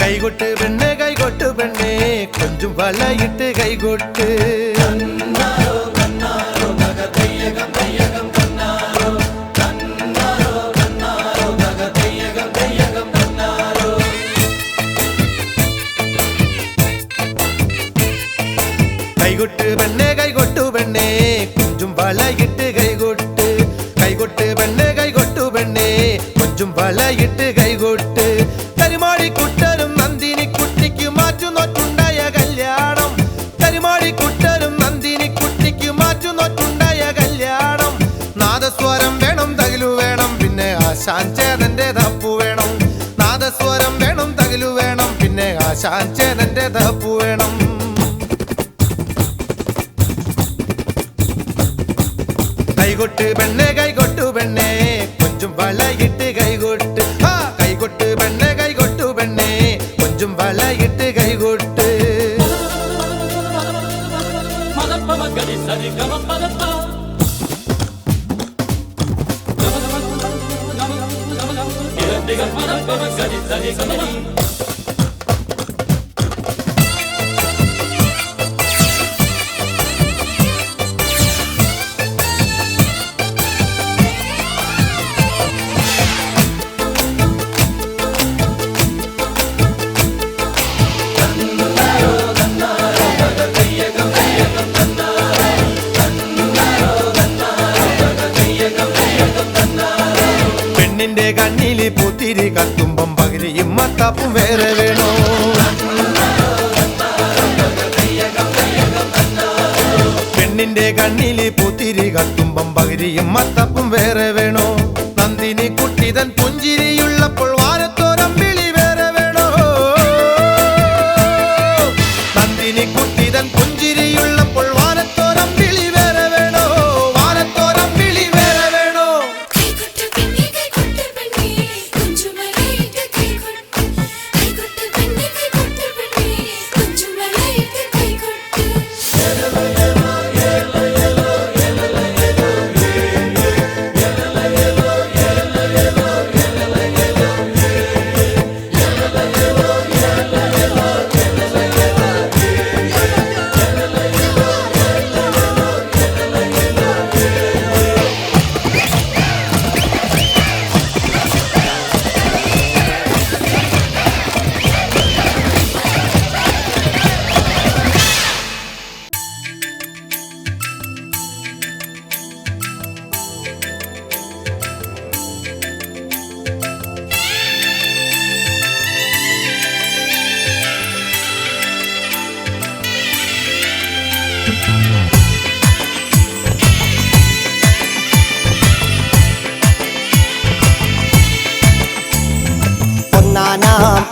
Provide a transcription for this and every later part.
കൈകൊട്ട് പെണ്ണെ കൈകൊട്ട് പെണ്ണെ കൊഞ്ചും വളയിട്ട് കൈകൊട്ട് കൈകൊട്ട് പെണ്ണെ കൈകൊട്ടു പെണ്ണെ കൊഞ്ചും വളയിട്ട് കൈകൊട്ട് കൈകൊട്ട് പെണ്ണെ കൈകൊട്ടു പെണ്ണെ കൊഞ്ചും വളയിട്ട് കൈകൊട്ട് കരിമാടിക്കുട്ടനും നന്ദിനിക്കുട്ടിക്ക് മാറ്റുന്നോറ്റുണ്ടായ കല്യാണം കരിമാടിക്കുട്ടനും നന്ദിനിക്കുട്ടിക്ക് മാറ്റുന്നോറ്റുണ്ടായ കല്യാണം നാദസ്വരം വേണം തകിലു വേണം പിന്നെ ആശാൻ ചേതന്റെ തപ്പു വേണം നാദസ്വരം വേണം തകിലു വേണം പിന്നെ ആശാൻ ചേതന്റെ തപ്പു വേണം കൈകൊട്ട് പെണ്ണെ കൈകൊട്ടു പെണ്ണെ കൊഞ്ചും വളയിട്ട് കൈകൊട്ട് കൈകൊട്ട് പെണ്ണെ കൈകൊട്ടു പെണ്ണെ കൊഞ്ചും വളയിട്ട് കൈകൊട്ട് പെണ്ണിന്റെ കണ്ണില് പുത്തിരി കത്തുമ്പം പകിരിയും മത്താപ്പും വേറെ വേണോ പെണ്ണിന്റെ കണ്ണില് പുത്തിരി കത്തുമ്പം പകിരിയും മത്താപ്പും വേറെ വേണോ നന്ദിനി കുട്ടിതൻ പുഞ്ചിരിയുള്ളപ്പോൾ വാരത്തോരമ്പിളി വേറെ വേണോ നന്ദിനി കുട്ടിതൻ പുഞ്ചിരിയുള്ളപ്പോൾ വാരത്തോരമ്പിളി വേറെ വേണോ വാരത്തോരമ്പിളി വേറെ വേണോ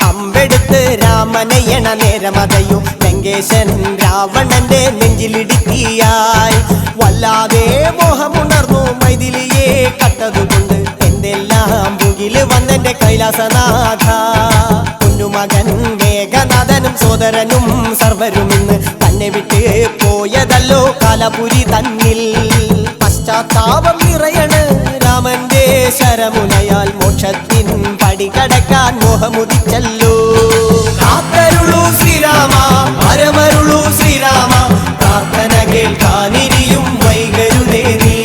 അമ്പെടുത്ത് രാമനയണ നേരമതയും ലങ്കേശൻ രാവണന്റെ നെഞ്ചിലിടുക്കിയായി വല്ലാതെ മോഹമുണർന്നു മൈഥിലിയെ കട്ടതുകൊണ്ട് എന്തെല്ലാം മുകില് വന്നെന്റെ കൈലാസനാഥ കുഞ്ഞുമകൻ മേഘനാഥനും സോദരനും സർവരും ഇന്ന് തന്നെ വിട്ട് പോയതല്ലോ കാലപുരി തന്നിൽ പശ്ചാത്താപം നിറയണ് രാമന്റെ ശരമുനയാൽ മോക്ഷത്തിൻ പടികടക്കാൻ മോഹമുദിച്ചല്ലോ കാത്തരുളൂ ശ്രീരാമ പരമരുളൂ ശ്രീരാമ പ്രാർത്ഥന കേൾക്കാനിരിയും വൈകരുതേ നീ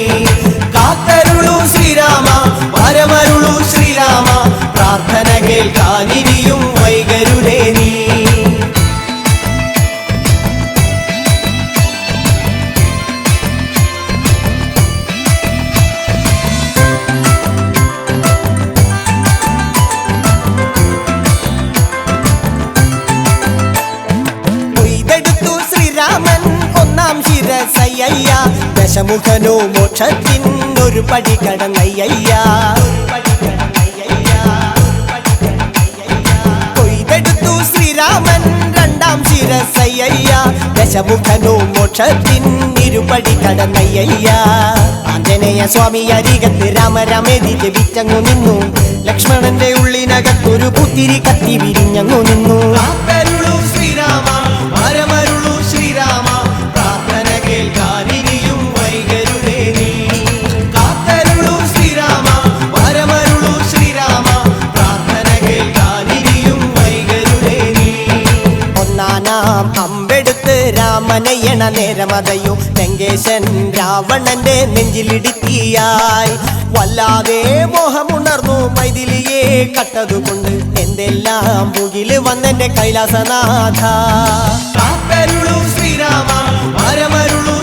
കാത്തരുളൂ ശ്രീരാമ പരമരുളൂ ശ്രീരാമ പ്രാർത്ഥന കേൾക്കാനിരിയും വൈകരുതേ നീ ശിരസയ്യ ദശമുഖനോ മോക്ഷത്തിനൊരു പടി കടന്നയ്യ കൊയ്തെടുത്തു ശ്രീരാമൻ രണ്ടാം ശിരസയ്യ ദശമുഖനോ മോക്ഷത്തിനിരുപടി കടന്നയ്യ ആഞ്ജനേയ സ്വാമി അരികത്ത് രാമരാമേതി ജപിച്ചങ്ങു നിന്നു ലക്ഷ്മണന്റെ ഉള്ളിനകത്തൊരു പുത്തിരി കത്തി വിരിഞ്ഞങ്ങു നിന്നു ശ്രീരാമ പരമരുളു ശ്രീരാമ പ്രാർത്ഥന കേൾക്കാനിരിയും വൈകരുതേ നീ കാത്തരുളു ശ്രീരാമ പരമരുളു ശ്രീരാമ പ്രാർത്ഥന കേൾക്കാനിരിയും വൈകരുതേ പെയ്യണ നേരമതയോ ലങ്കേശൻ രാവണന്റെ നെഞ്ചിലിടുക്കിയായി വല്ലാതെ മോഹമുണർന്നു മൈഥിലിയെ കട്ടതുകൊണ്ട് എന്തെല്ലാം മുകില് വന്നെന്റെ കൈലാസനാഥ. കാപ്പരുളൂ ശ്രീരാമ, വരമരുളൂ